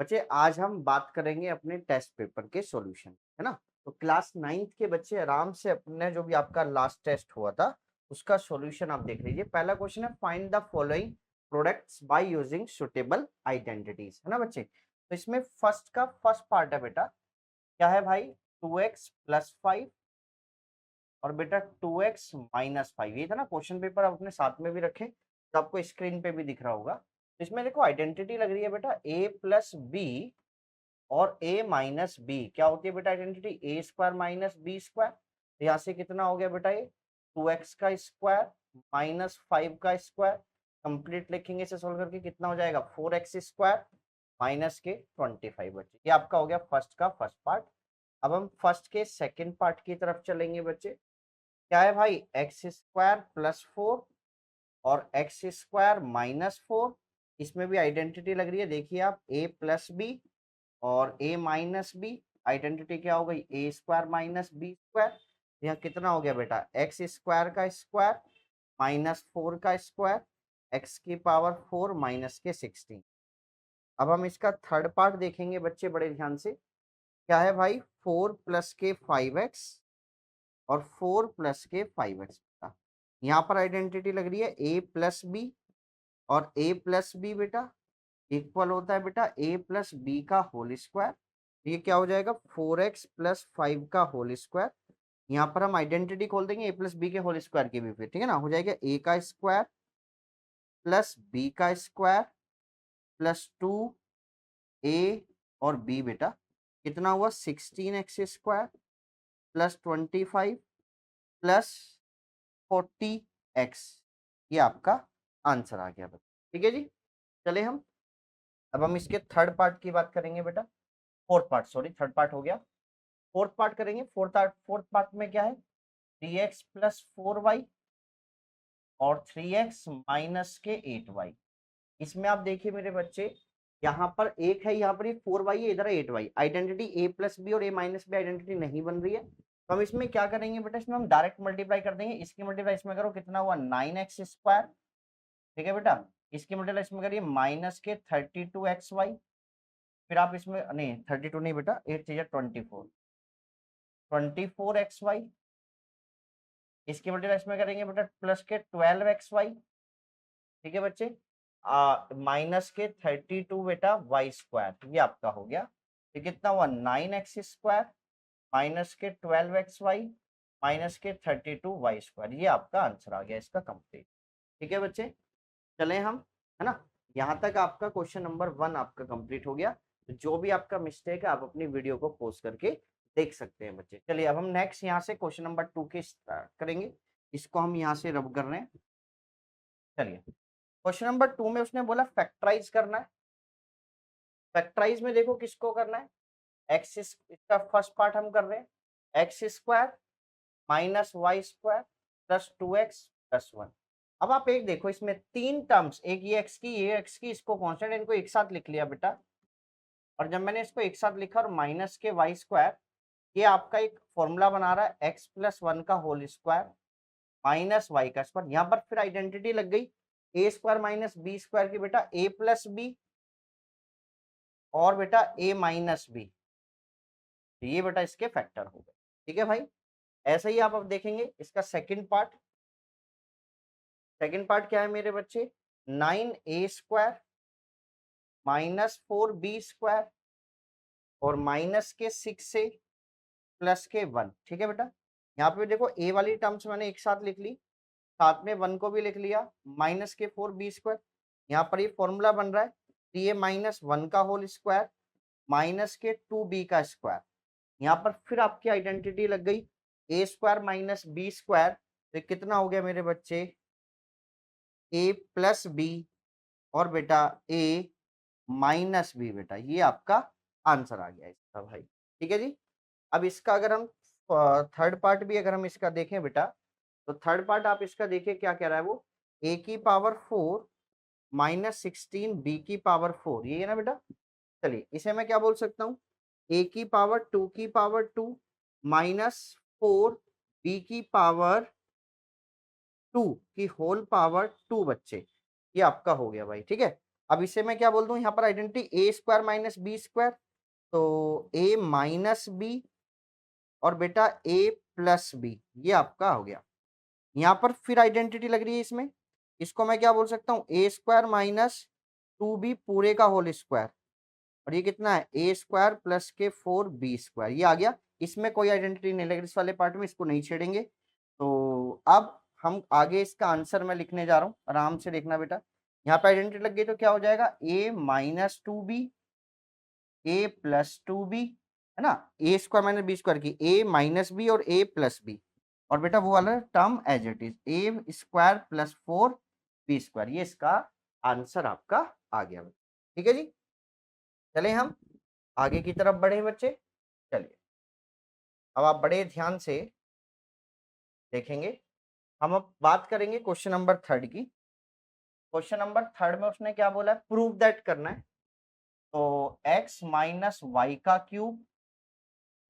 बच्चे आज हम बात करेंगे अपने टेस्ट पेपर के सॉल्यूशन, है ना। तो क्लास 9th के बच्चे आराम से अपने जो भी आपका लास्ट टेस्ट हुआ था उसका सॉल्यूशन आप देख लीजिए। पहला क्वेश्चन है find the following products by using suitable identities, है ना बच्चे। तो इसमें फर्स्ट का फर्स्ट पार्ट है बेटा, क्या है भाई, 2x+5 और बेटा 2x-5। ये था ना क्वेश्चन पेपर, आप अपने साथ में भी रखें तो आपको स्क्रीन पे भी दिख रहा होगा। तो इसमें देखो आइडेंटिटी लग रही है बेटा a+b और a माइनस बी। क्या होती है बेटा आइडेंटिटी, ए स्क्वायर माइनस बी स्क्वायर। तो यहाँ से कितना हो गया बेटा, ये 2x का स्क्वायर माइनस 5 का स्क्वायर। कंप्लीट लिखेंगे इसे सोल्व करके, कितना हो जाएगा 4x स्क्वायर माइनस के 25 बच्चे। ये आपका हो गया फर्स्ट का फर्स्ट पार्ट। अब हम फर्स्ट के सेकंड पार्ट की तरफ चलेंगे बच्चे। क्या है भाई, एक्स स्क्वायर प्लस 4 और एक्स स्क्वायर माइनस 4। इसमें भी आइडेंटिटी लग रही है, देखिए आप a+b और a माइनस बी। आइडेंटिटी क्या हो गई, ए स्क्वायर माइनस बी स्क्वायर। यहाँ कितना हो गया बेटा, एक्स स्क्वायर का स्क्वायर माइनस 4 का स्क्वायर एक्स की पावर 4 माइनस के 16। अब हम इसका थर्ड पार्ट देखेंगे बच्चे बड़े ध्यान से। क्या है भाई, 4 प्लस के 5x और 4 प्लस के 5x। यहाँ पर आइडेंटिटी लग रही है a+b और a+b बेटा इक्वल होता है बेटा a+b का होल स्क्वायर। ये क्या हो जाएगा, 4x+5 का होल स्क्वायर। यहाँ पर हम आइडेंटिटी खोल देंगे a+b के होल स्क्वायर की भी, फिर ठीक है ना, हो जाएगा a का स्क्वायर प्लस b का स्क्वायर प्लस 2a और b बेटा कितना हुआ 16x square plus 25 plus 40x। ये आपका आंसर आ गया बेटा, ठीक है जी। चले हम, अब हम इसके थर्ड पार्ट की बात करेंगे बेटा। Fourth part, sorry third part हो गया। फोर्थ पार्ट करेंगे। फोर्थ पार्ट में क्या है, 3x+4y और 3x माइनस के 8y। इसमें आप देखिए मेरे बच्चे, यहाँ पर एक है, यहाँ पर ये 4y है, इधर है 8y। आइडेंटिटी a+b और a माइनस बी आइडेंटिटी नहीं बन रही है, तो हम इसमें क्या करेंगे बेटा, इसमें हम डायरेक्ट मल्टीप्लाई कर देंगे। इसकी मल्टीप्लाई इसमें करो, कितना हुआ 9x स्क्वायर, ठीक है बेटा। इसकी मल्टीप्लाई इसमें करिए माइनस के 32xy। फिर आप इसमें नहीं, 32 नहीं बेटा, 8 चीज 24xy। इसकी मल्टीप्लाई इसमें करेंगे बेटा प्लस के 12xy, ठीक है बच्चे। माइनस के 32 बेटा वाई स्क्वायर। ये आपका हो गया, ये कितना हुआ 9x स्क्वायर माइनस के 12xy माइनस के 32 वाई स्क्वायर। ये आपका आंसर आ गया इसका कंप्लीट, ठीक है बच्चे। चले हम, है ना। यहाँ तक आपका क्वेश्चन नंबर 1 आपका कंप्लीट हो गया। तो जो भी आपका मिस्टेक है आप अपनी वीडियो को पॉज करके देख सकते हैं बच्चे। चलिए अब हम नेक्स्ट यहाँ से क्वेश्चन नंबर 2 के स्टार्ट करेंगे। इसको हम यहाँ से रब कर रहे हैं। चलिए क्वेश्चन नंबर 2 में उसने बोला फैक्टराइज करना है। फैक्टराइज में देखो किसको करना है, एक्स, इसका फर्स्ट पार्ट हम कर रहे हैं, X square minus Y square plus 2x+1। अब आप एक देखो, इसमें तीन टर्म्स, एक ये एक्स की, ये एक्स की, इसको कांस्टेंट, इनको एक साथ लिख लिया बेटा। और जब मैंने इसको एक साथ लिखा और माइनस के वाई स्क्वायर, ये आपका एक फॉर्मूला बना रहा है x+1 का होल स्क्वायर माइनस वाई का स्क्वायर। यहाँ पर फिर आइडेंटिटी लग गई ए स्क्वायर माइनस बी स्क्वायर की बेटा, a+b और बेटा a माइनस बी। ये बेटा इसके फैक्टर हो गए, ठीक है भाई। ऐसे ही आप अब देखेंगे इसका सेकंड पार्ट क्या है मेरे बच्चे, 9a² माइनस 4b स्क्वायर और माइनस के 6a प्लस के 1, ठीक है बेटा। यहाँ पे देखो a वाली टर्म्स मैंने एक साथ लिख ली, साथ में 1 को भी लिख लिया, माइनस के 4b स्क्वायर। यहाँ पर ये फॉर्मूला बन रहा है 3a माइनस 1 का होल स्क्वायर माइनस के 2b का स्क्वायर। यहाँ पर फिर आपकी आइडेंटिटी लग गई ए स्क्वायर माइनस बी स्क्वायर। तो कितना हो गया मेरे बच्चे, a+b और बेटा a माइनस बी बेटा। ये आपका आंसर आ गया इसका भाई, ठीक है जी। अब इसका अगर हम थर्ड पार्ट भी अगर हम इसका देखें बेटा, तो थर्ड पार्ट आप इसका देखिए क्या कह रहा है वो, a की पावर 4 माइनस 16 b की पावर 4, ये है ना बेटा। चलिए इसे मैं क्या बोल सकता हूँ, a की पावर 2 की पावर 2 माइनस 4 b की पावर 2 की होल पावर 2 बच्चे। ये आपका हो गया भाई, ठीक है। अब इसे मैं क्या बोल दूं, यहाँ पर आइडेंटिटी ए स्क्वायर माइनस बी स्क्वायर, तो ए माइनस बी और बेटा ए प्लस बी, ये आपका हो गया। यहाँ पर फिर आइडेंटिटी लग रही है इसमें, इसको मैं क्या बोल सकता हूँ, ए स्क्वायर माइनस 2b पूरे का होल स्क्वायर, और ये कितना है, ए स्क्वायर प्लस के 4b स्क्वायर, ये आ गया। इसमें कोई आइडेंटिटी नहीं लग रही इस वाले पार्ट में, इसको नहीं छेड़ेंगे। तो अब हम आगे इसका आंसर मैं लिखने जा रहा हूँ, आराम से देखना बेटा। यहाँ पे आइडेंटिटी लग गई तो क्या हो जाएगा, A minus 2b A plus 2b, है ना, ए स्क्वायर माइनस बी स्क्वायर की ए माइनस बी और ए प्लस बी, और बेटा वो वाला term as it is a square plus 4b square, ये इसका आंसर आपका आ गया। ठीक है जी, चले हम आगे की तरफ बढ़े बच्चे। चलिए अब आप बड़े ध्यान से देखेंगे, हम अब बात करेंगे क्वेश्चन नंबर 3 की। क्वेश्चन नंबर 3 में उसने क्या बोला है, प्रूव दैट करना है। तो x माइनस वाई का cube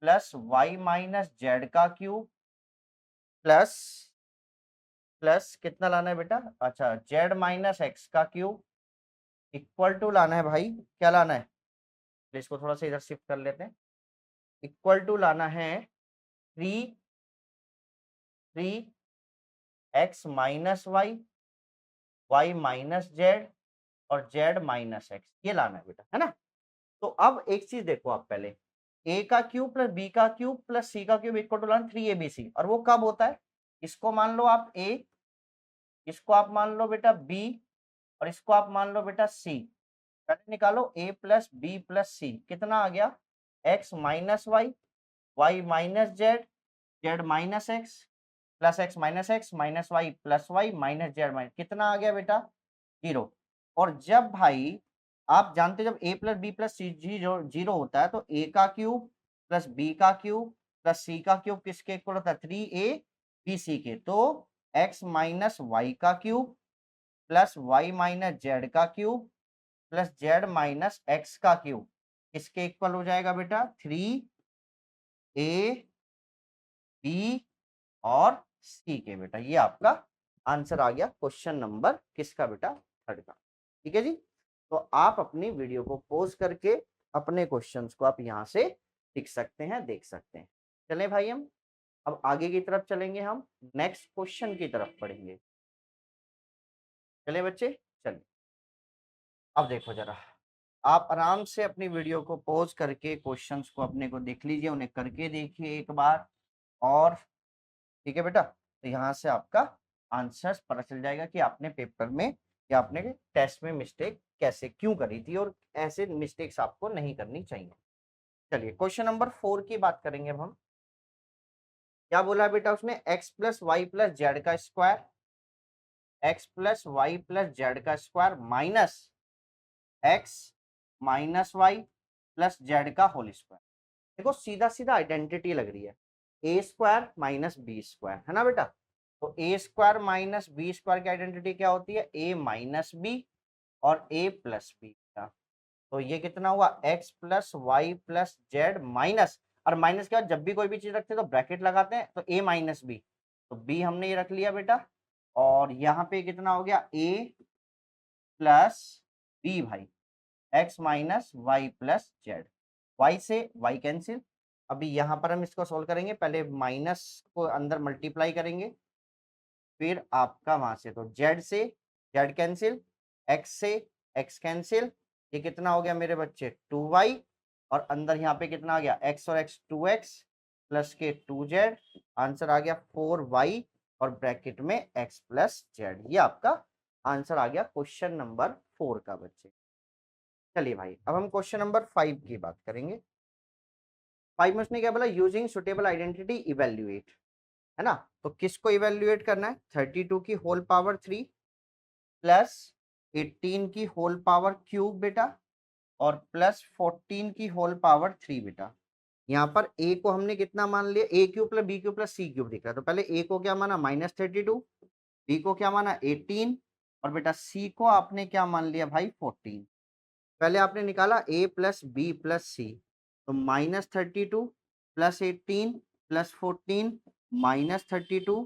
plus Y minus Z का क्यूब प्लस प्लस कितना लाना है बेटा, अच्छा जेड माइनस एक्स का क्यूब इक्वल टू लाना है भाई, क्या लाना है, तो इसको थोड़ा सा इधर शिफ्ट कर लेते हैं, इक्वल टू लाना है 3 X minus Y, Y minus Z और जेड माइनस एक्स, ये लाना है बेटा, है ना। तो अब एक चीज देखो आप पहले, ए का क्यूब प्लस बी का क्यूब प्लस सी का क्यूब इक्वल टू लाना 3abc, और वो कब होता है, इसको मान लो आप ए, इसको आप मान लो बेटा बी, और इसको आप मान लो बेटा सी। पहले निकालो A plus B plus C, कितना आ गया, X minus Y, Y minus Z, Z minus X plus X minus Y minus Z minus, कितना आ गया बेटा 0। और जब भाई आप जानते जब A plus B plus C zero होता है तो ए का क्यूब प्लस बी का क्यूब प्लस सी का क्यूब किसके इक्वल होता है, 3abc के। तो एक्स माइनस वाई का cube plus Y minus Z का cube plus Z minus X का क्यूब किसके इक्वल हो जाएगा बेटा, 3ab और सी के बेटा, ये आपका आंसर आ गया क्वेश्चन नंबर किसका बेटा, 3 का। ठीक है जी, तो आप अपनी वीडियो को पॉज करके अपने क्वेश्चंस को आप यहाँ से लिख सकते हैं, देख सकते हैं। चलें भाई हम अब आगे की तरफ चलेंगे, हम नेक्स्ट क्वेश्चन की तरफ पढ़ेंगे। चले बच्चे, चलिए अब देखो जरा, आप आराम से अपनी वीडियो को पॉज करके क्वेश्चंस को अपने को देख लीजिए, उन्हें करके देखिए एक बार और, ठीक है बेटा। तो यहाँ से आपका आंसर्स पता चल जाएगा कि आपने पेपर में या आपने टेस्ट में मिस्टेक कैसे क्यों करी थी, और ऐसे मिस्टेक्स आपको नहीं करनी चाहिए। चलिए क्वेश्चन नंबर 4 की बात करेंगे अब हम। क्या बोला बेटा उसने, X plus Y plus Z का square, X plus Y plus Z का square minus x minus Y plus Z का होल स्क्वायर। देखो सीधा सीधा आइडेंटिटी लग रही है, A square minus B square, है ना बेटा। तो A square minus B square की आइडेंटिटी क्या होती है, ए माइनस बी और ए प्लस बी का। तो ये कितना हुआ, X plus Y plus Z minus, और माइनस के बाद जब भी कोई भी चीज रखते हैं तो ब्रैकेट लगाते हैं, तो ए माइनस बी, तो बी हमने ये रख लिया बेटा, और यहाँ पे कितना हो गया, ए प्लस बी भाई, X minus Y plus Z, Y से वाई कैंसिल। अभी यहाँ पर हम इसको सोल्व करेंगे, पहले माइनस को अंदर मल्टीप्लाई करेंगे, फिर आपका वहां से तो जेड से जेड कैंसिल, एक्स से एक्स कैंसिल, ये कितना हो गया मेरे बच्चे 2y, और अंदर यहाँ पे कितना आ गया x और x 2x प्लस के 2z, आंसर आ गया 4y और ब्रैकेट में x प्लस जेड, ये आपका आंसर आ गया क्वेश्चन नंबर 4 का बच्चे। चलिए भाई अब हम क्वेश्चन नंबर 5 की बात करेंगे। 5 में उसने क्या बोला, यूजिंग सुटेबल आइडेंटिटी इवेल्युएट, है ना। तो किसको इवेल्युएट करना है, 32 की होल पावर 3 प्लस 18 की होल पावर क्यूब बेटा, और प्लस 14 की होल पावर 3 बेटा। यहाँ पर a को हमने कितना मान लिया, a cube plus B cube plus C cube दिख रहा है, तो पहले a को क्या माना -32, b को क्या माना 18, और बेटा c को आपने क्या मान लिया भाई 14। पहले आपने निकाला a प्लस बी प्लस सी, तो -32 प्लस 18 प्लस 14 -32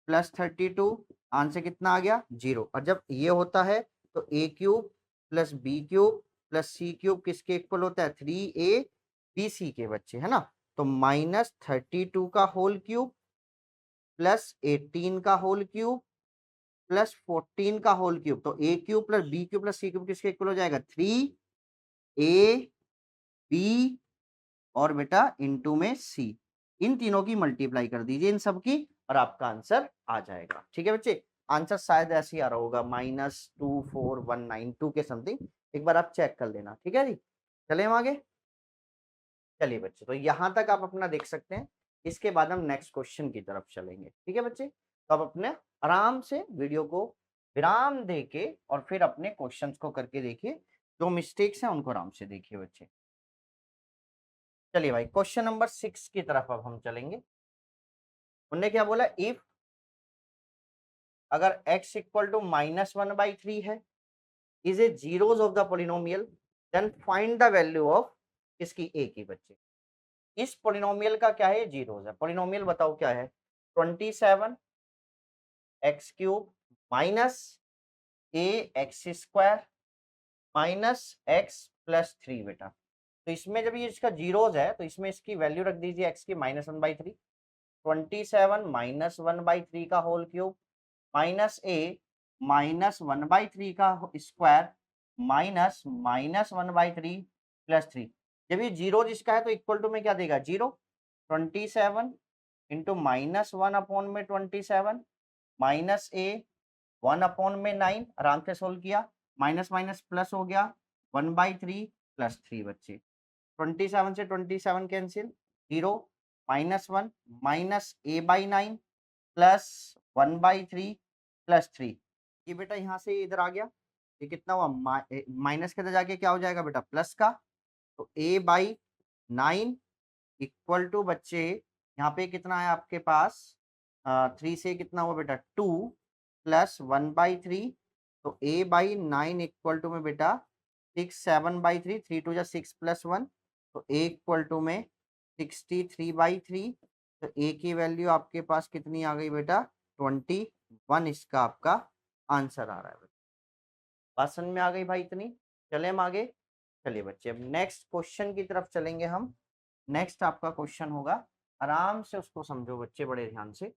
प्लस 32, आंसर कितना आ गया 0। और जब ये होता है तो a cube plus B cube plus C cube किसके इक्वल होता है 3ab के बच्चे, है ना। तो -32 का होल क्यूब प्लस 18 का होल क्यूब प्लस 14 का होल क्यूब, तो A cube plus B cube plus C cube किसके इक्वल हो जाएगा 3ab और बेटा इंटू में सी, इन तीनों की मल्टीप्लाई कर दीजिए इन सब की और आपका आंसर आ जाएगा। ठीक है बच्चे, आंसर शायद ऐसे ही आ रहा होगा -24192 के समथिंग, एक बार आप चेक कर लेना। ठीक है जी, चले हम आगे। चलिए बच्चे, तो यहाँ तक आप अपना देख सकते हैं, इसके बाद हम नेक्स्ट क्वेश्चन की तरफ चलेंगे। ठीक है बच्चे, तो आप अपने आराम से वीडियो को विराम देके और फिर अपने क्वेश्चंस को करके देखिए, जो मिस्टेक्स हैं उनको आराम से देखिए बच्चे। चलिए भाई, क्वेश्चन नंबर 6 की तरफ अब हम चलेंगे। उन्होंने क्या बोला, इफ अगर x इक्वल टू -1/3 है, is a zeros of the polynomial, then find the value of इसकी a की बच्चे। इस पोलिनोमियल का क्या है, जीरोस है। पोलिनोमियल बताओ क्या है, 27 X cube minus A X square minus X plus 3 बेटा। तो इसमें जब ये इसका जीरोस है तो इसमें इसकी वैल्यू रख दीजिए x की -1/3, 27 -1/3 का होल क्यूब माइनस ए -1/3 का स्क्वायर माइनस -1/3 प्लस 3। जब ये जीरो जिसका है तो इक्वल टू में क्या देगा, जीरो। 27 इंटू -1/27 माइनस ए 1/9, आराम से सोल्व किया, माइनस माइनस प्लस हो गया 1/3 प्लस 3 बच्चे। 27 से 27 cancel, 0 -1 minus a/9 plus 1/3 plus 3। ये बेटा यहाँ से इधर आ गया, ये कितना हुआ, माइनस के अंदर जाके क्या हो जाएगा बेटा, प्लस का। तो a/9 इक्वल टू बच्चे, यहाँ पे कितना है आपके पास, 3 से कितना हुआ बेटा 2 प्लस 1/3, तो a/9 इक्वल टू में बेटा 6 7/3, 3 2 जा 6 प्लस 1, तो a इक्वल टू में 63/3। तो a की वैल्यू आपके पास कितनी आ गई बेटा, 21, इसका आपका आंसर आ रहा है। बात समझ में आ गई भाई इतनी, चले हम आगे। चलिए बच्चे, अब नेक्स्ट क्वेश्चन की तरफ चलेंगे हम। नेक्स्ट आपका क्वेश्चन होगा, आराम से उसको समझो बच्चे बड़े ध्यान से।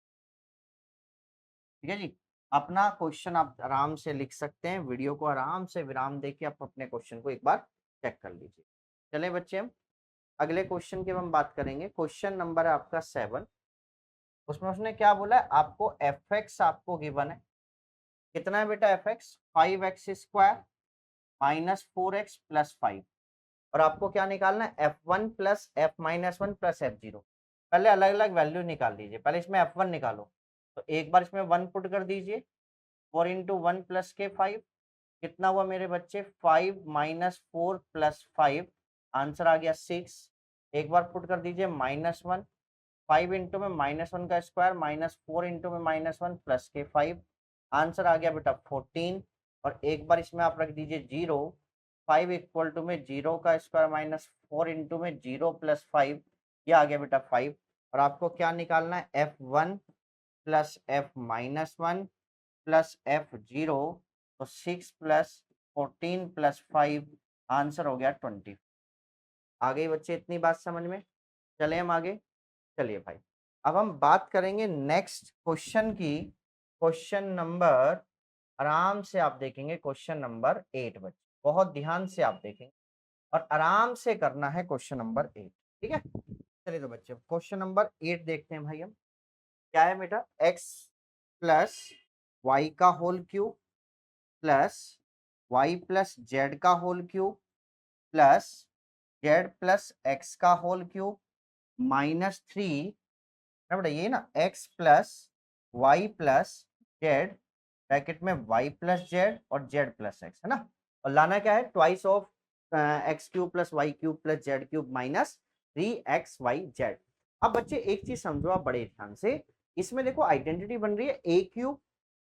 ठीक है जी, अपना क्वेश्चन आप आराम से लिख सकते हैं, वीडियो को आराम से विराम देके आप अपने क्वेश्चन को एक बार चेक कर लीजिए। चलें बच्चे, हम अगले क्वेश्चन की हम बात करेंगे। क्वेश्चन नंबर है आपका 7। उसमें उसने क्या बोला है, आपको एफ एक्स आपको गिवन है, कितना है बेटा F x, 5x square minus 4x plus 5, और आपको क्या निकालना है, f1 plus f minus 1 plus f0। पहले अलग अलग वैल्यू निकाल लीजिए, पहले इसमें f1 निकालो, तो एक बार इसमें 1 पुट कर दीजिए, 4 इंटू 1 प्लस के 5, कितना हुआ मेरे बच्चे, 5 माइनस 4 प्लस 5, आंसर आ गया 6। एक बार पुट कर दीजिए -1, 5 इंटू में -1 का स्क्वायर माइनस 4 इंटू में -1 प्लस के 5, आंसर आ गया बेटा 14। और एक बार इसमें आप रख दीजिए 0, 5 इक्वल टू में 0 का स्क्वायर माइनस 4 इंटू में 0 प्लस 5, ये आ गया बेटा 5। और आपको क्या निकालना है, f1 plus f minus 1 plus f0, तो 6 प्लस 14 प्लस 5, आंसर हो गया 20। आ गई बच्चे इतनी बात समझ में, चले हम आगे। चलिए भाई, अब हम बात करेंगे नेक्स्ट क्वेश्चन की। क्वेश्चन नंबर, आराम से आप देखेंगे क्वेश्चन नंबर 8 बच्चे, बहुत ध्यान से आप देखेंगे और आराम से करना है क्वेश्चन नंबर 8। ठीक है, चलिए तो बच्चे क्वेश्चन नंबर 8 देखते हैं भाई हम। क्या है बेटा, x प्लस वाई का whole cube plus Y plus Z का whole cube plus Z plus X का होल क्यूब -3, बेटा ये ना x plus Y plus Z bracket में y प्लस जेड और z प्लस एक्स, है ना। और लाना क्या है, twice of x cube plus Y cube plus Z cube minus 3xyz। अब बच्चे एक चीज समझो आप बड़े ध्यान से, इसमें देखो आइडेंटिटी बन रही है a cube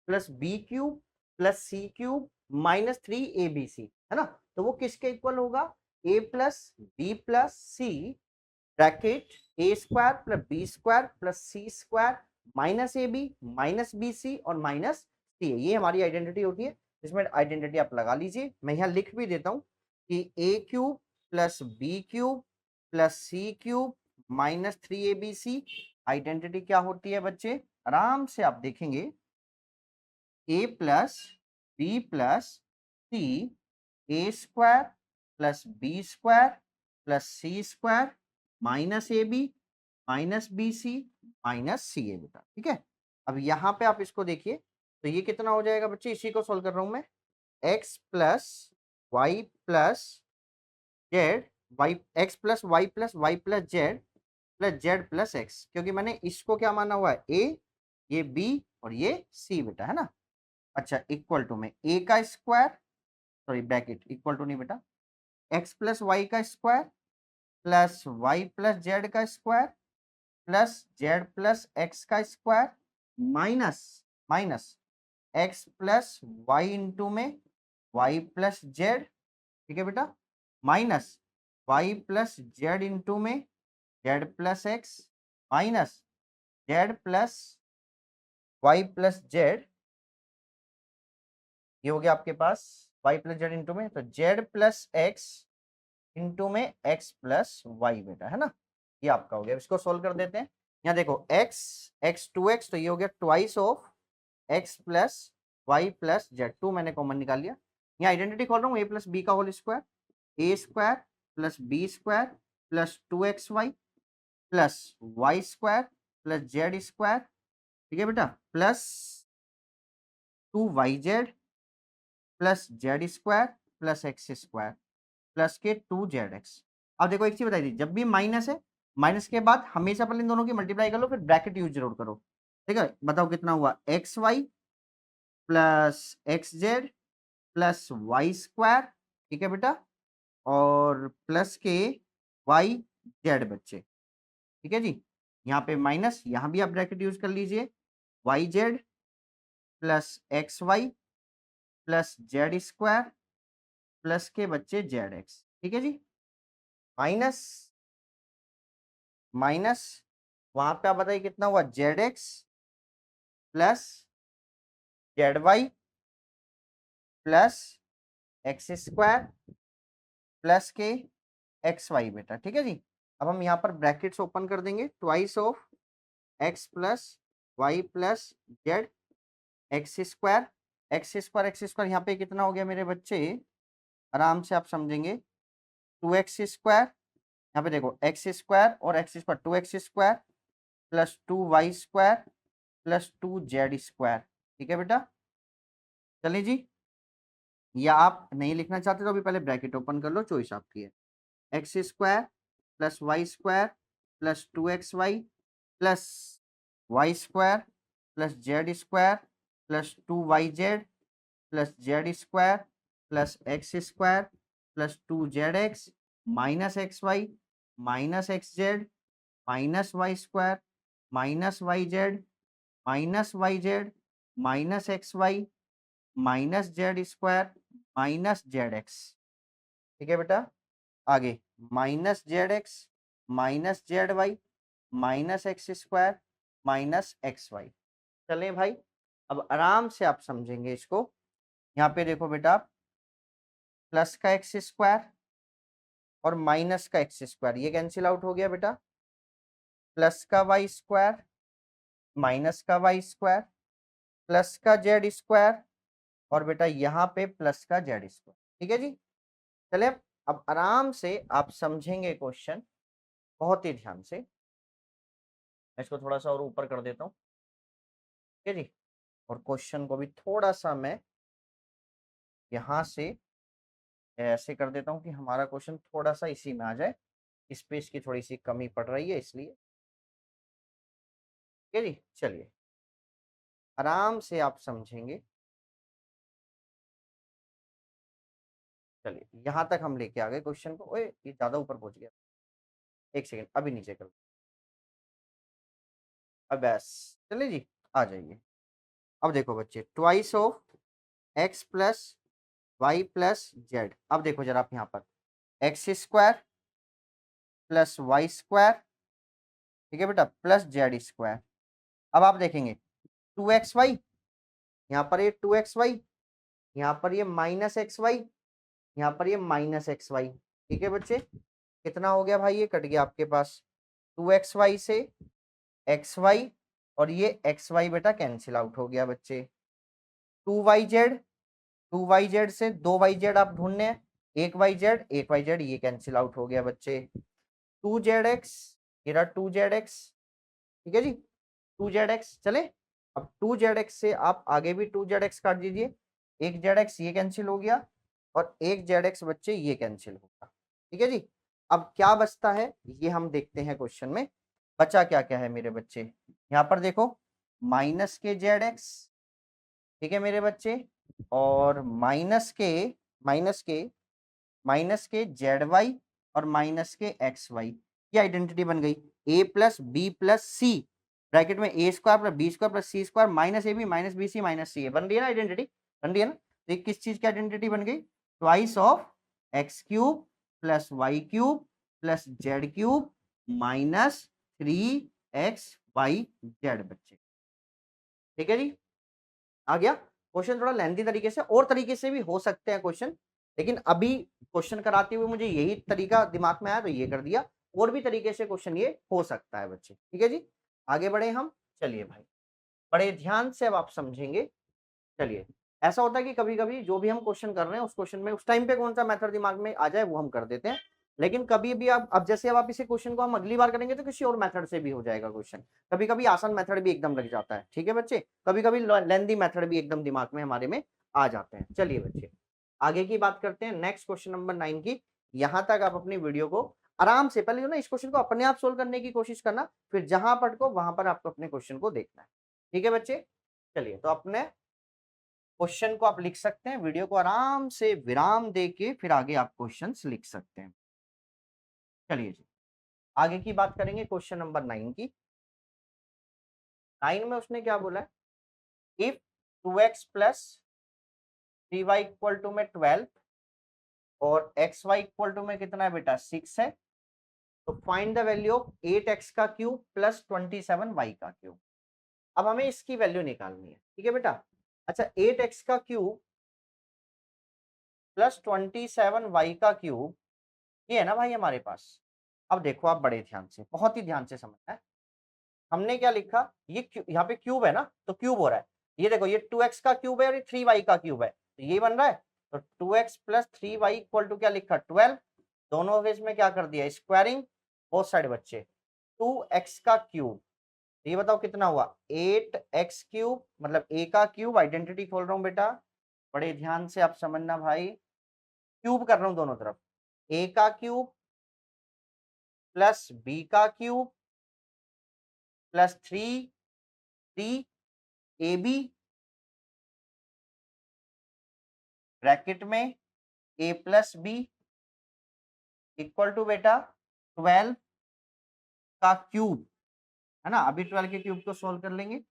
plus B cube plus C cube minus 3abc, है ना। तो वो किसके इक्वल होगा, a plus B plus C bracket A square plus B square plus C square minus A B minus B C और माइनस सी, ये हमारी आइडेंटिटी होती है। इसमें आइडेंटिटी आप लगा लीजिए। मैं यहाँ लिख भी देता हूँ कि A cube plus B cube plus C cube minus 3abc identity क्या होती है बच्चे, आराम से आप देखेंगे, A plus B plus C A square plus B square plus C square minus A B minus B C minus C A बेटा, ठीक है। अब यहाँ पे आप इसको देखिए, तो ये कितना हो जाएगा बच्चे, इसी को सोल्व कर रहा हूँ मैं, X plus Y plus Z, Y X plus Y plus Z plus X, क्योंकि मैंने इसको क्या माना हुआ है, ए, ये बी और ये सी बेटा, है ना। अच्छा, इक्वल टू में ए का square, sorry bracket, equal to नहीं बेटा, एक्स प्लस वाई का square plus Y plus Z का square plus Z plus X का square minus minus X plus Y into में वाई प्लस जेड, ठीक है बेटा, minus Y plus Z into में Z plus X minus Z plus Y plus Z, ये हो गया आपके पास वाई प्लस जेड इंटू में, तो जेड प्लस एक्स इंटू में एक्स प्लस वाई बेटा, है ना। ये आपका हो गया, इसको सोल्व कर देते हैं। यहाँ देखो एक्स एक्स 2x, तो ये हो गया twice of x plus Y plus Z, 2 मैंने कॉमन निकाल लिया। यहाँ आइडेंटिटी खोल रहा हूँ, ए प्लस बी का whole square, A square plus B square plus 2xy plus Y square plus Z square, ठीक है बेटा, plus 2yz plus Z square plus X square plus के 2zx। अब देखो एक चीज बताई थी, जब भी माइनस है, माइनस के बाद हमेशा पहले इन दोनों की मल्टीप्लाई कर लो, फिर ब्रैकेट यूज जरूर करो, ठीक है। बताओ कितना हुआ, X Y plus X Z plus Y square, ठीक है बेटा, और प्लस के वाई जेड बच्चे, ठीक है जी। यहाँ पे माइनस, यहाँ भी आप ब्रैकेट यूज कर लीजिए, Y Z plus X Y plus Z square plus के बच्चे जेड एक्स, ठीक है जी, माइनस माइनस वहां पे आप बताइए कितना हुआ, Z X plus Z Y plus X square plus के एक्स वाई बेटा, ठीक है जी। अब हम यहाँ पर ब्रैकेट्स ओपन कर देंगे, twice of x plus Y plus Z X square X square यहाँ पे कितना हो गया मेरे बच्चे, आराम से आप समझेंगे, 2x स्क्वायर, यहाँ पे देखो एक्स स्क्वायर और x square, 2x square plus 2y square plus 2z square, ठीक है बेटा। चलिए जी, या आप नहीं लिखना चाहते तो अभी पहले ब्रैकेट ओपन कर लो, चॉइस आपकी है, x square plus Y square plus 2xy plus Y square plus Z square plus 2yz plus Z square plus X square plus 2zx minus X Y minus X Z minus Y square minus Y Z minus Y Z minus X Y minus Z square minus Z X, ठीक है बेटा। आगे minus Z X minus Z Y minus X square minus X Y. चले भाई, अब आराम से आप समझेंगे इसको। यहाँ पे देखो बेटा, प्लस का एक्स स्क्वायर और माइनस का एक्स स्क्वायर ये कैंसिल आउट हो गया बेटा, प्लस का वाई स्क्वायर माइनस का वाई स्क्वायर प्लस का जेड स्क्वायर और बेटा यहाँ पे प्लस का जेड स्क्वायर, ठीक है जी। चले अब आराम से आप समझेंगे क्वेश्चन, बहुत ही ध्यान से। मैं इसको थोड़ा सा और ऊपर कर देता हूँ, ठीक है जी, और क्वेश्चन को भी थोड़ा सा मैं यहाँ से ऐसे कर देता हूँ कि हमारा क्वेश्चन थोड़ा सा इसी में आ जाए, स्पेस की थोड़ी सी कमी पड़ रही है इसलिए, ठीक है जी। चलिए आराम से आप समझेंगे, चलिए यहाँ तक हम लेके आ गए क्वेश्चन को। ओए ये ज्यादा ऊपर पहुंच गया, एक सेकेंड अभी नीचे कर, अब बस, चलिए जी आ जाइए। अब देखो बच्चे, twice of x plus Y plus z, अब देखो जरा आप यहाँ पर, x square plus Y square, ठीक है बेटा, प्लस जेड स्क्वायर। अब आप देखेंगे 2xy, यहाँ पर ये 2xy यहाँ पर ये माइनस एक्स वाई, यहाँ पर ये माइनस एक्स वाई। ठीक है बच्चे, कितना हो गया भाई, ये कट गया आपके पास 2xy से xy, और ये xy बेटा कैंसिल आउट हो गया बच्चे। 2yz, 2yz से 2yz आप ढूंढने हैं, एक वाई जेड ये कैंसिल आउट हो गया बच्चे। 2zx, ये रहा 2zx। ठीक है जी, 2zx चले। अब 2zx से आप आगे भी 2zx काट दीजिए, एक zx ये कैंसिल हो गया और एक zx बच्चे ये कैंसिल होगा। ठीक है जी, अब क्या बचता है ये हम देखते हैं क्वेश्चन में। बचा क्या क्या है मेरे बच्चे, यहाँ पर देखो माइनस के zx, ठीक है मेरे बच्चे, और माइनस के माइनस के जेड वाई और माइनस के एक्स वाई, ये आइडेंटिटी बन गई A plus B plus C, bracket में A square plus B square plus C square minus A B minus B C minus C A, बन रही है ना आइडेंटिटी, बन रही है ना। तो किस चीज की आइडेंटिटी बन गई, twice of x cube plus Y cube plus Z cube minus 3xy z बच्चे। ठीक है जी, आ गया। क्वेश्चन थोड़ा लेंथी तरीके से, और तरीके से भी हो सकते हैं क्वेश्चन, लेकिन अभी क्वेश्चन कराते हुए मुझे यही तरीका दिमाग में आया तो ये कर दिया, और भी तरीके से क्वेश्चन ये हो सकता है बच्चे। ठीक है जी, आगे बढ़े हम, चलिए भाई बड़े ध्यान से अब आप समझेंगे। चलिए, ऐसा होता है कि कभी कभी जो भी हम क्वेश्चन कर रहे हैं उस क्वेश्चन में उस टाइम पे कौन सा मेथड दिमाग में आ जाए वो हम कर देते हैं, लेकिन कभी भी आप अब जैसे अब आप इसी क्वेश्चन को हम अगली बार करेंगे तो किसी और मेथड से भी हो जाएगा क्वेश्चन। कभी कभी आसान मेथड भी एकदम लग जाता है, ठीक है बच्चे, कभी कभी लेंदी मेथड भी एकदम दिमाग में हमारे में आ जाते हैं। चलिए बच्चे, आगे की बात करते हैं, नेक्स्ट क्वेश्चन नंबर 9 की। यहां तक आप अपनी वीडियो को आराम से, पहले जो ना इस क्वेश्चन को अपने आप सोल्व करने की कोशिश करना, फिर जहां पटको वहां पर आपको अपने क्वेश्चन को देखना है। ठीक है बच्चे, चलिए तो अपने क्वेश्चन को आप लिख सकते हैं, वीडियो को आराम से विराम देके फिर आगे आप क्वेश्चंस लिख सकते हैं। चलिए जी, आगे की बात करेंगे क्वेश्चन नंबर 9 की। 9 में उसने क्या बोला है, if 2x plus 3y equal to में 12 और xy इक्वल टू में कितना है बेटा 6 है, तो find the value of 8x का क्यूब प्लस 27y का क्यूब। अब हमें इसकी वैल्यू निकालनी है, ठीक है बेटा। अच्छा, 8x का क्यूब प्लस 27y का क्यूब, ये है ना भाई हमारे पास। अब देखो आप बड़े ध्यान से, बहुत ही ध्यान से समझना है। हमने क्या लिखा, ये यहाँ पे क्यूब है ना, तो क्यूब हो रहा है। ये देखो ये 2x का क्यूब है और ये 3y का क्यूब है, तो ये बन रहा है। तो 2x plus 3y equal to क्या लिखा 12, दोनों केस में क्या कर दिया स्क्वायरिंग, बोथ साइड बच्चे 2x का क्यूब, ये बताओ कितना हुआ 8x क्यूब, मतलब a का क्यूब, आइडेंटिटी खोल रहा हूँ बेटा, बड़े ध्यान से आप समझना भाई, क्यूब कर रहा हूँ दोनों तरफ, a का क्यूब प्लस b का क्यूब प्लस 3ab ब्रैकेट में a plus b equal to बेटा 12 का क्यूब, है ना। अभी 12 के क्यूब को सोल्व कर लेंगे,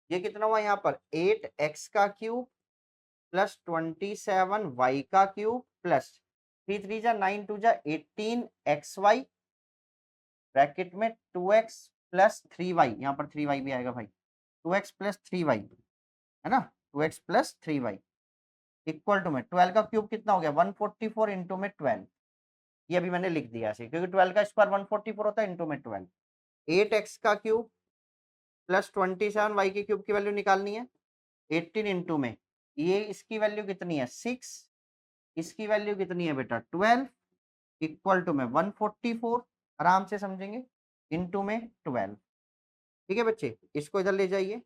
ये कितना हुआ यहाँ पर 8x का क्यूब प्लस 27y का क्यूब प्लस 3 3 जा 9 2 जा 18xy ब्रैकेट में 2x प्लस 3y, यहाँ पर 3y भी आएगा भाई, 2x प्लस 3y, है ना, 2x plus 3y equal to में 12 का क्यूब कितना हो गया 144 इंटू में 12, ये अभी मैंने लिख दिया ऐसे क्योंकि 12 का स्क्वायर 144 होता है इंटू में 12। 8x का क्यूब प्लस 27y के क्यूब की वैल्यू निकालनी है, 18 इंटू में ये इसकी वैल्यू कितनी है 6, इसकी वैल्यू कितनी है बेटा 12 इक्वल टू में 144, आराम से समझेंगे, इंटू में 12। ठीक है बच्चे, इसको इधर ले जाइए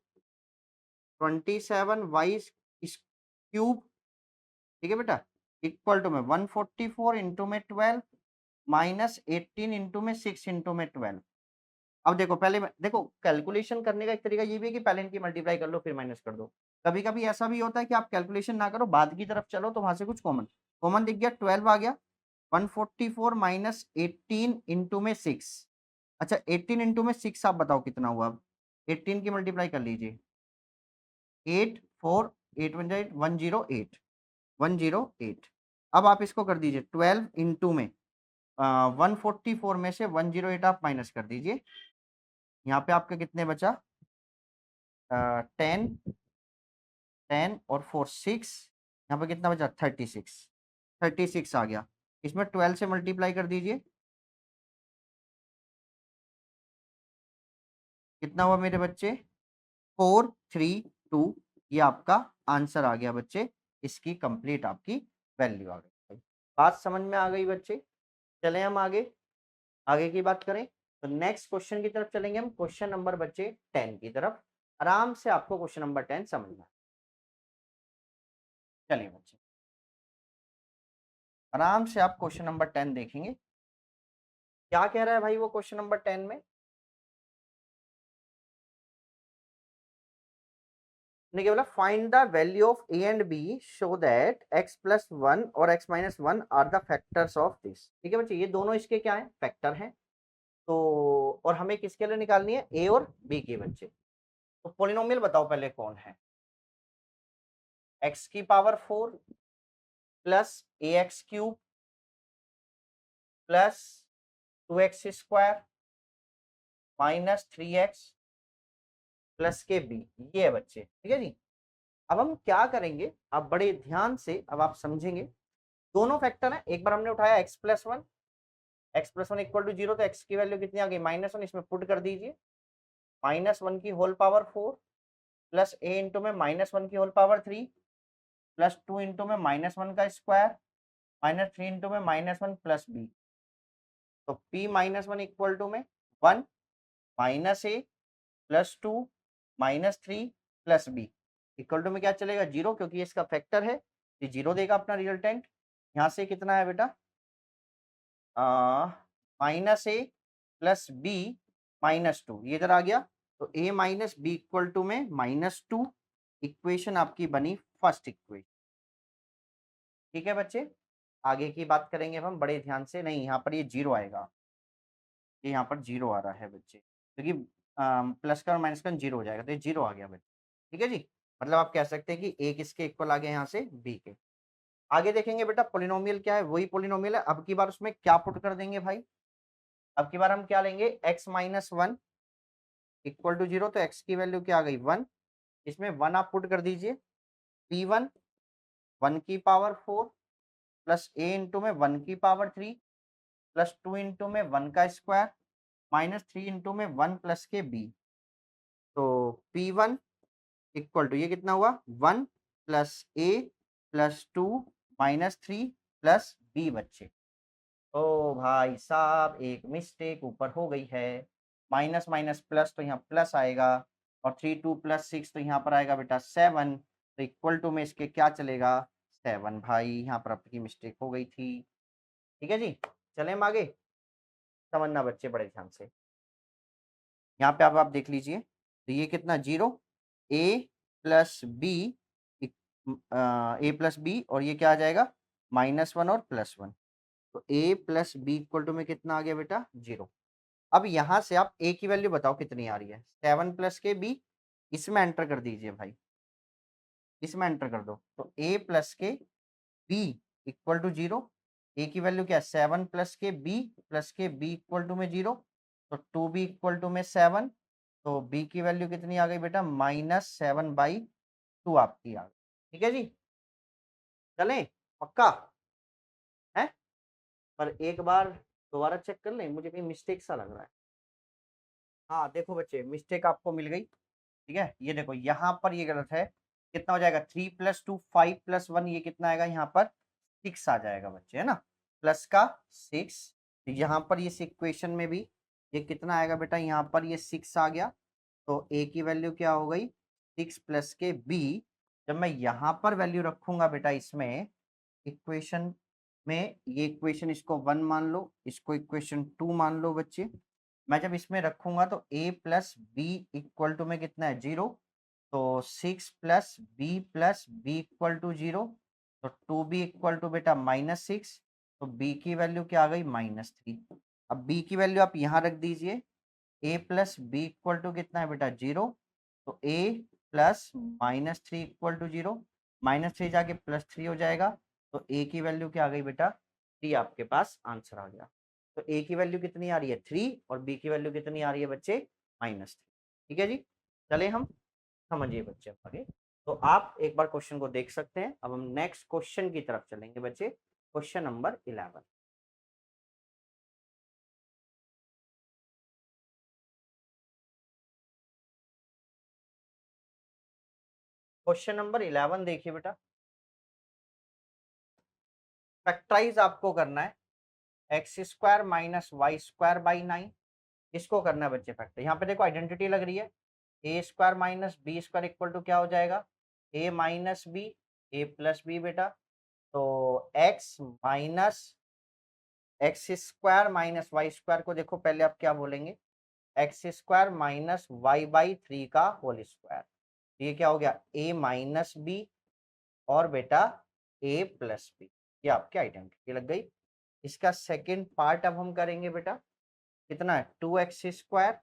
27y क्यूब, ठीक है बेटा, इक्वल टू में 144 इंटू में 12 माइनस 18 इंटू में 6 इंटू में 12। अब देखो पहले देखो कैलकुलेशन करने का एक तरीका ये भी है कि पहले इनकी मल्टीप्लाई कर लो फिर माइनस कर दो। कभी कभी ऐसा भी होता है कि आप कैलकुलेशन ना करो बाद की तरफ चलो तो वहां से कुछ कॉमन कॉमन दिख गया 12 आ गया, 144 माइनस 18 इंटू में 6। अच्छा 18 इंटू में 6 आप बताओ कितना हुआ, अब 18 की मल्टीप्लाई कर लीजिए, 8 4 8 108 108। अब आप इसको कर दीजिए 12 इंटू में 144 में से 108 आप माइनस कर दीजिए, यहाँ पे आपके कितने बचा 10 10 और 4 6 यहाँ पर कितना बचा 36, 36 आ गया। इसमें 12 से मल्टीप्लाई कर दीजिए, कितना हुआ मेरे बच्चे 432। ये आपका आंसर आ गया बच्चे, इसकी कंप्लीट आपकी वैल्यू आ गई। बात समझ में आ गई बच्चे? चलें हम आगे, आगे की बात करें तो नेक्स्ट क्वेश्चन की तरफ चलेंगे हम। क्वेश्चन नंबर बच्चे 10 की तरफ। आराम से आपको क्वेश्चन नंबर 10 समझना। चलिए बच्चे, आराम से आप क्वेश्चन नंबर 10 देखेंगे। क्या कह रहा है भाई वो क्वेश्चन नंबर 10 में? ने क्या बोला, find the value of A and B show that X plus one और X minus one are the factors of this. ठीक है बच्चे, ये दोनों इसके क्या है, फैक्टर हैं। तो और हमें किसके लिए निकालनी है, ए और बी के बच्चे। तो पोलिनोमियल बताओ पहले कौन है, एक्स की power 4 plus A X cube plus 2x square minus 3x plus के बी, ये है बच्चे। ठीक है जी। अब हम क्या करेंगे, आप बड़े ध्यान से अब आप समझेंगे। दोनों फैक्टर है, एक बार हमने उठाया x plus one equal to zero, तो एक्स की वैल्यू कितनी आ गई -1, इसमें पुट कर दीजिए। -1 की होल पावर 4 प्लस ए इंटू में -1 की होल पावर 3 प्लस 2 इंटू में -1 का स्क्वायर -3 इंटू में -1 प्लस बी। तो p -1 इक्वल टू में 1 minus a plus 2 -3 plus b equal to में क्या चलेगा, जीरो, क्योंकि इसका फैक्टर है, ये जीरो देगा अपना रिजल्टेंट। यहाँ से कितना है बेटा, -a प्लस बी -2, ये इधर आ गया। तो a minus b equal to में -2, इक्वेशन आपकी बनी फर्स्ट इक्वेशन। ठीक है बच्चे, आगे की बात करेंगे हम बड़े ध्यान से। नहीं, यहाँ पर ये जीरो आएगा, ये यहाँ पर जीरो आ रहा है बच्चे, क्योंकि प्लस का और माइनस का जीरो हो जाएगा, तो ये जीरो आ गया बच्चे। ठीक है जी, मतलब आप कह सकते हैं कि ए किसके इक्वल आ गया यहाँ से, बी के। आगे देखेंगे बेटा पोलिनोमियल क्या है, वही पोलिनोमियल है। अब की बार उसमें क्या पुट कर देंगे भाई, अब की बार हम क्या लेंगे, x minus one equal to zero, तो x की वैल्यू क्या आ गई 1, इसमें 1 आप पुट कर दीजिए। p1 1 की पावर 4 प्लस a इंटू में 1 की पावर 3 प्लस 2 इंटू में 1 का स्क्वायर -3 इंटू में 1 प्लस के b। तो p1 इक्वल टू ये कितना हुआ 1 plus a plus 2 -3 plus b बच्चे। ओ भाई साहब, एक मिस्टेक ऊपर हो गई है, माइनस माइनस प्लस, तो यहाँ प्लस आएगा, और 3 2 प्लस 6, तो यहाँ पर आएगा बेटा 7, तो इक्वल टू में इसके क्या चलेगा 7। भाई यहाँ पर आपकी मिस्टेक हो गई थी। ठीक है जी, चले हम आगे, समझना बच्चे बड़े ध्यान से। यहाँ पे अब आप देख लीजिए, तो ये कितना zero, A plus B, A plus B, और ये क्या आ जाएगा -1 और +1। तो a plus b equal to में कितना आ गया बेटा, जीरो। अब यहाँ से आप a की वैल्यू बताओ कितनी आ रही है, 7 प्लस के b, इसमें एंटर कर दीजिए भाई, इसमें एंटर कर दो। तो a प्लस के b इक्वल टू जीरो, ए की वैल्यू क्या है 7 प्लस के b इक्वल टू में जीरो, तो 2b इक्वल टू में 7, तो b की वैल्यू कितनी आ गई बेटा -7/2 आपकी आ गई। ठीक है जी, चलें, पक्का है? पर एक बार दोबारा चेक कर लें, मुझे कहीं मिस्टेक सा लग रहा है। हाँ देखो बच्चे, मिस्टेक आपको मिल गई। ठीक है, ये देखो यहाँ पर ये गलत है। कितना हो जाएगा 3 + 2 5 + 1, ये कितना आएगा यहाँ पर 6 आ जाएगा बच्चे, है ना, प्लस का 6। यहाँ पर ये इक्वेशन में भी ये कितना आएगा बेटा, यहाँ पर ये 6 आ गया। तो ए की वैल्यू क्या हो गई 6 प्लस के बी। जब मैं यहाँ पर वैल्यू रखूंगा बेटा इसमें इक्वेशन में, ये इक्वेशन इसको 1 मान लो, इसको इक्वेशन 2 मान लो बच्चे। मैं जब इसमें रखूंगा तो a plus b equal to में कितना है जीरो, तो 6 plus b equal to zero, तो 2b इक्वल टू बेटा -6, तो b की वैल्यू क्या आ गई -3। अब b की वैल्यू आप यहाँ रख दीजिए, a plus b equal to कितना है बेटा जीरो, तो a plus -3 equal to zero, -3 जाके +3 हो जाएगा, तो a की वैल्यू क्या आ गई बेटा 3, आपके पास आंसर आ गया। तो a की वैल्यू कितनी आ रही है 3, और b की वैल्यू कितनी आ रही है बच्चे -3। ठीक है जी, चले हम समझिए बच्चे आगे। तो आप एक बार क्वेश्चन को देख सकते हैं। अब हम नेक्स्ट क्वेश्चन की तरफ चलेंगे बच्चे, क्वेश्चन नंबर 11। क्वेश्चन नंबर 11 देखिए बेटा, फैक्टराइज आपको करना है x square minus Y square by 9। इसको करना है बच्चे फैक्टर। यहाँ पे देखो आइडेंटिटी लग रही है, A square minus B square equal to क्या हो जाएगा, A minus B, A plus B बेटा। तो X minus X square minus Y square को देखो पहले आप क्या बोलेंगे, X square minus Y by 3 का होल स्क्वायर। ये क्या हो गया, ए माइनस बी और बेटा ए प्लस बी। ये आपकी आइडेंटिटी लग गई। इसका सेकेंड पार्ट अब हम करेंगे बेटा, कितना है, 2x square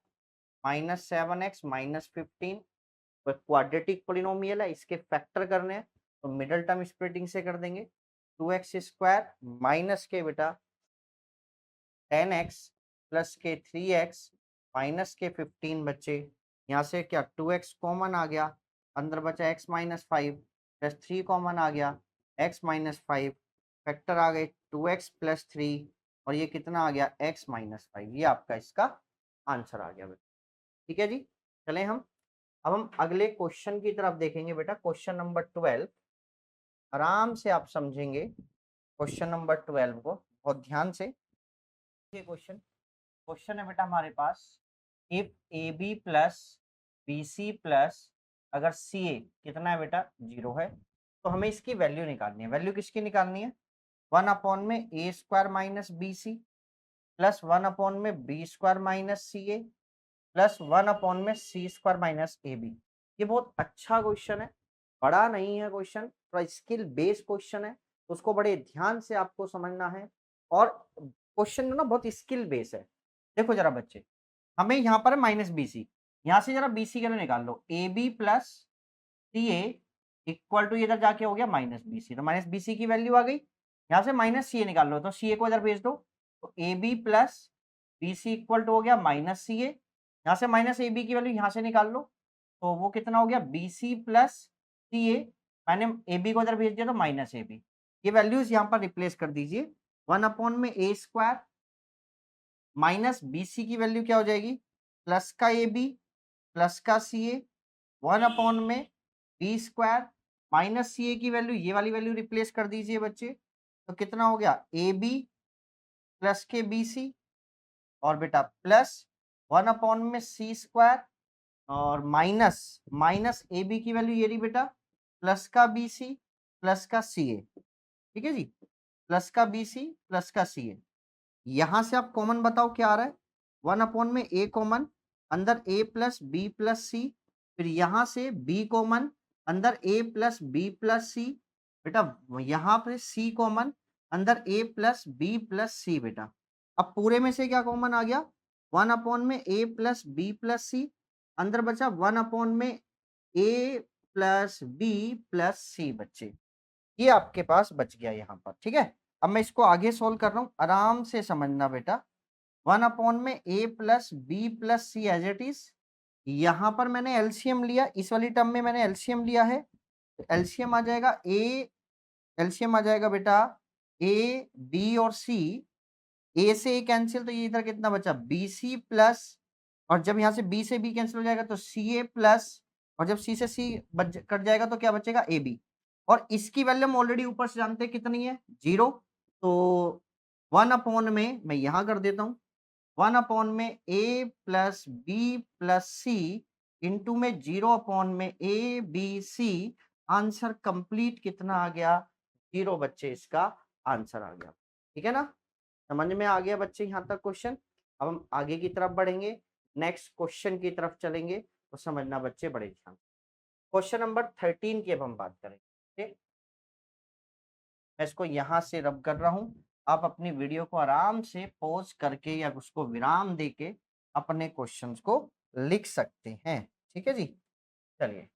minus 7x minus 15। Quadratic polynomial है, इसके फैक्टर करने हैं तो मिडल टर्म स्प्लिटिंग से कर देंगे। 2x स्क्वायर माइनस के बेटा 10x प्लस के 3x माइनस के 15 बच्चे। यहाँ से क्या 2x कॉमन आ गया, अंदर बचा x माइनस 5 प्लस 3 कॉमन आ गया, x माइनस 5 फैक्टर आ गए 2x प्लस 3 और ये कितना आ गया x माइनस 5। ये आपका इसका आंसर आ गया बेटा। ठीक है जी, चलें हम अब हम अगले क्वेश्चन की तरफ देखेंगे बेटा, क्वेश्चन नंबर 12। आराम से आप समझेंगे क्वेश्चन नंबर 12 को बहुत ध्यान से। ये क्वेश्चन क्वेश्चन है बेटा हमारे पास, if A B plus B C plus अगर सी ए कितना है बेटा 0 है, तो हमें इसकी वैल्यू निकालनी है। वैल्यू किसकी निकालनी है, 1 अपॉन में A square minus B C plus 1 upon में B square minus C A plus 1 upon में सी स्क्वायर माइनस ए बी। ये बहुत अच्छा क्वेश्चन है, बड़ा नहीं है क्वेश्चन, थोड़ा स्किल बेस्ड क्वेश्चन है, तो उसको बड़े ध्यान से आपको समझना है। और क्वेश्चन ना बहुत स्किल बेस्ड है। देखो जरा बच्चे, हमें यहाँ पर माइनस बी सी, यहाँ से जरा बी सी के लिए निकाल लो, A B plus C A equal to इधर जाके हो गया माइनस बी सी। तो माइनस बी सी की वैल्यू आ गई, यहाँ से माइनस सी ए निकाल लो, तो सी ए को इधर भेज दो। तो a B plus B c equal to हो गया माइनस सी ए, यहाँ से माइनस ए बी की वैल्यू यहाँ से निकाल लो, तो वो कितना हो गया बी सी प्लस सी ए। मैंने ए बी को इधर भेज दिया तो माइनस ए बी। ये वैल्यूज यहाँ पर रिप्लेस कर दीजिए, 1 अपॉन में ए स्क्वायर माइनस बी सी की वैल्यू क्या हो जाएगी, प्लस का ए बी प्लस का सी ए, 1 अपॉन में बी स्क्वायर माइनस सी ए की वैल्यू, ये वाली वैल्यू रिप्लेस कर दीजिए बच्चे। तो कितना हो गया ए बी प्लस के बी सी और बेटा प्लस 1 अपॉन में सी स्क्वायर और माइनस माइनस ए बी की वैल्यू ये रही बेटा, प्लस का बी सी प्लस का सी ए। ठीक है जी, प्लस का बी सी प्लस का सी ए। यहां से आप कॉमन बताओ क्या आ रहा है, 1 अपॉन में ए कॉमन, अंदर ए प्लस बी प्लस सी, फिर यहां से बी कॉमन, अंदर ए प्लस बी प्लस सी बेटा, यहाँ पे सी कॉमन, अंदर ए प्लस बी प्लस सी बेटा। अब पूरे में से क्या कॉमन आ गया, 1 अपॉन में ए प्लस बी प्लस सी, अंदर बचा 1 अपॉन में ए प्लस बी प्लस सी बच्चे। ये आपके पास बच गया यहाँ पर। ठीक है, अब मैं इसको आगे सोल्व कर रहा हूँ, आराम से समझना बेटा। 1 अपॉन में ए plus B plus C as it is, यहाँ पर मैंने एलसीएम लिया, इस वाली टर्म में मैंने एलसीएम लिया है, तो एलसीएम आ जाएगा ए, एलसीएम आ जाएगा बेटा ए बी और सी, ए से ए कैंसिल, तो ये इधर कितना बचा बी सी प्लस, और जब यहाँ से बी से बी कैंसिल हो जाएगा तो सी ए प्लस, और जब सी से सी कट जाएगा तो क्या बचेगा ए बी। और इसकी वैल्यू हम ऑलरेडी ऊपर से जानते हैं कितनी है 0, तो 1 अपॉन में मैं यहाँ कर देता हूँ, 1 अपॉन में ए plus B plus c into में 0 अपॉन में a b c. Answer complete कितना आ गया 0 बच्चे, इसका आंसर आ गया। ठीक है ना, समझ में आ गया बच्चे यहाँ तक क्वेश्चन। अब हम आगे की तरफ बढ़ेंगे, नेक्स्ट क्वेश्चन की तरफ चलेंगे, तो समझना बच्चे बड़े ध्यान। क्वेश्चन नंबर 13 की अब हम बात करेंगे। मैं इसको यहाँ से रब कर रहा हूँ, आप अपनी वीडियो को आराम से पॉज करके या उसको विराम देके अपने क्वेश्चंस को लिख सकते हैं। ठीक है जी, चलिए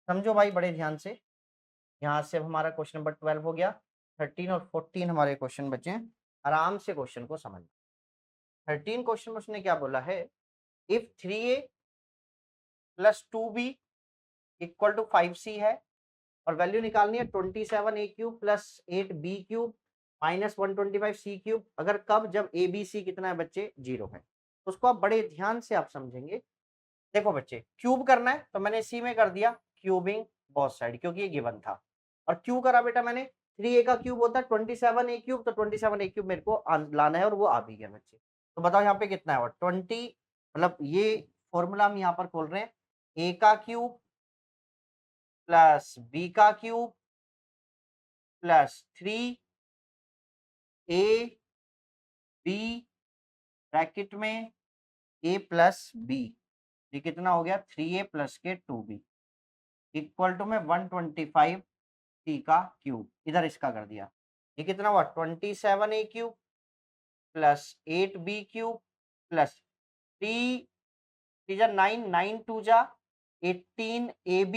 समझो भाई बड़े ध्यान से। यहाँ से अब हमारा क्वेश्चन नंबर 12 हो गया, 13 और 14 हमारे क्वेश्चन बचे हैं। आराम से क्वेश्चन को समझ। 13 क्वेश्चन में उसने क्या बोला है, if 3a plus 2b equal to 5c है और वैल्यू निकालनी है 27a cube plus 8b cube minus 125c cube. अगर कब, जब ए बी सी कितना है बच्चे, 0 है। तो उसको आप बड़े ध्यान से आप समझेंगे। देखो बच्चे, क्यूब करना है तो मैंने सी में कर दिया क्यूबिंग बोथ साइड, क्योंकि ये गिवन था। और क्यू करा बेटा मैंने, 3a का क्यूब होता है 27a क्यूब, तो 27a क्यूब मेरे को लाना है और वो आ भी गया बच्चे। तो बताओ यहाँ पे कितना है, 20, मतलब ये फॉर्मूला हम यहाँ पर खोल रहे हैं, a का क्यूब प्लस b का cube plus 3a b bracket में a प्लस b, ये कितना हो गया 3a प्लस के 2b इक्वल टू में 125 c का क्यूब, इधर इसका कर दिया। ये कितना हुआ 27a cube plus 8b cube plus 3 जा 9, 9 2 जा 18ab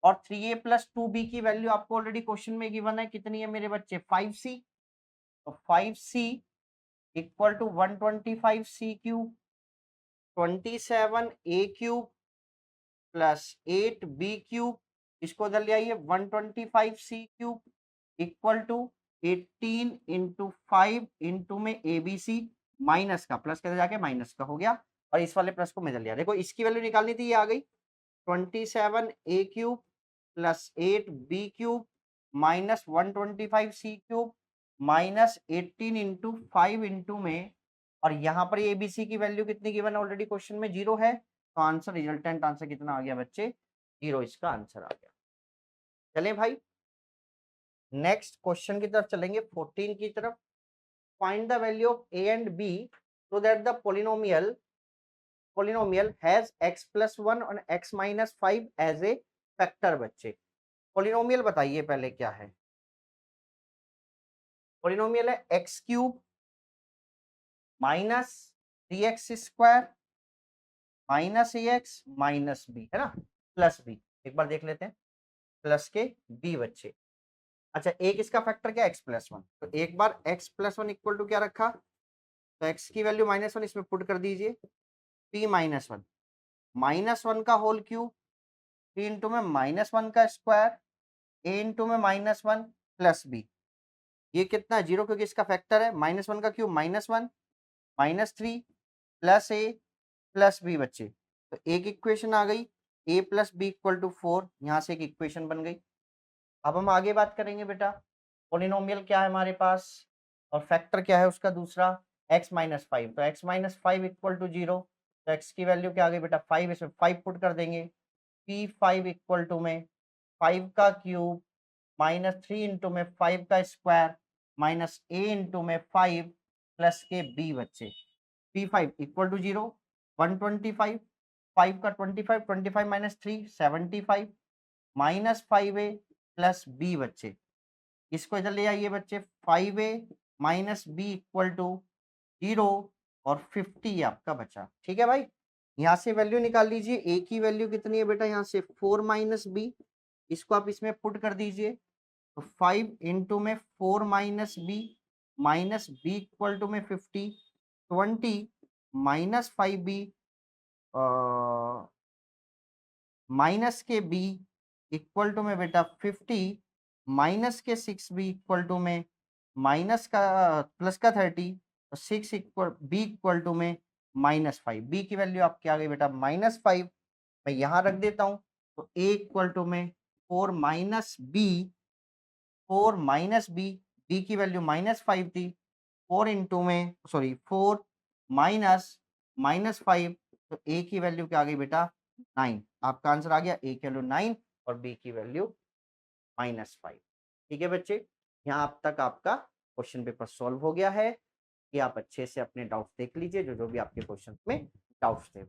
और 3a प्लस 2b की वैल्यू आपको ऑलरेडी क्वेश्चन में गिवन है, कितनी है मेरे बच्चे 5c। तो 5c equal to 125c cube 27a cube plus 8b cube, इसको इधर ले आइए 125c cube equal to 18 into 5 into में abc माइनस का प्लस के जाके माइनस का हो गया और इस वाले प्लस को मैं इधर लिया। देखो इसकी वैल्यू निकालनी थी, ये आ गई 27a cube plus 8b cube minus 125c cube minus 18 into 5 into में, और यहाँ पर एबीसी की वैल्यू कितनी गिवन ऑलरेडी क्वेश्चन में 0 है। तो आंसर, रिजल्टेंट आंसर कितना आ गया बच्चे, 0 इसका आंसर आ गया। चलें भाई नेक्स्ट क्वेश्चन की तरफ चलेंगे, 14 की तरफ। Find the value of a and b so that the polynomial has x plus 1 और x minus 5 as a factor। बच्चे पोलिनोमियल बताइए पहले क्या है। पोलिनोमियल है x cube minus 3x square minus x minus b, है ना, प्लस बी। एक बार देख लेते हैं, प्लस के बी बच्चे। अच्छा, एक इसका फैक्टर क्या है, एक्स प्लस 1। तो एक बार एक्स प्लस 1 इक्वल टू क्या रखा, तो एक्स की वैल्यू -1 इसमें पुट कर दीजिए, p -1 -1 का होल क्यूब 3 इंटू में -1 का स्क्वायर a इंटू में -1 प्लस बी। ये कितना है 0, क्योंकि इसका फैक्टर है। -1 का cube -1 -3 plus a plus b बच्चे। तो एक इक्वेशन आ गई, a plus b equal to 4, यहाँ से एक इक्वेशन बन गई। अब हम आगे बात करेंगे बेटा, पोलिनोमियल क्या है हमारे पास और फैक्टर क्या है उसका दूसरा, x माइनस 5। तो x माइनस 5 इक्वल टू 0, तो x की वैल्यू क्या आ गई बेटा 5, इसमें 5 पुट कर देंगे, p5 इक्वल टू में 5 का क्यूब -3 इंटू में 5 का स्क्वायर माइनस a इंटू में 5 प्लस के b बच्चे। p5 इक्वल टू 0, 125, 5 का 25, 25 minus 3 75 minus 5a plus b बच्चे। इसको इधर ले आइए बच्चे, 5a minus b equal to 0 और 50 आपका बचा। ठीक है भाई, यहाँ से वैल्यू निकाल लीजिए, a की वैल्यू कितनी है बेटा, यहाँ से 4 माइनस बी, इसको आप इसमें पुट कर दीजिए। तो 5 इंटू में 4 माइनस बी इक्वल टू में 50, 20 माइनस 5b माइनस के b इक्वल टू में बेटा 50 माइनस के 6b इक्वल टू में माइनस का प्लस का 30, 6 इक्वल बी इक्वल टू में -5। बी की वैल्यू आपकी आ गई बेटा -5, मैं यहाँ रख देता हूँ। तो a इक्वल टू में 4 माइनस बी, बी की वैल्यू -5 थी, 4 इंटू में 4 -5, तो a की वैल्यू क्या आ गई बेटा 9। आपका आंसर आ गया, a की वैल्यू 9 और b की वैल्यू -5। ठीक है बच्चे, यहाँ अब तक आपका क्वेश्चन पेपर सॉल्व हो गया है। ये आप अच्छे से अपने डाउट्स देख लीजिए, जो भी आपके क्वेश्चन में डाउट्स थे।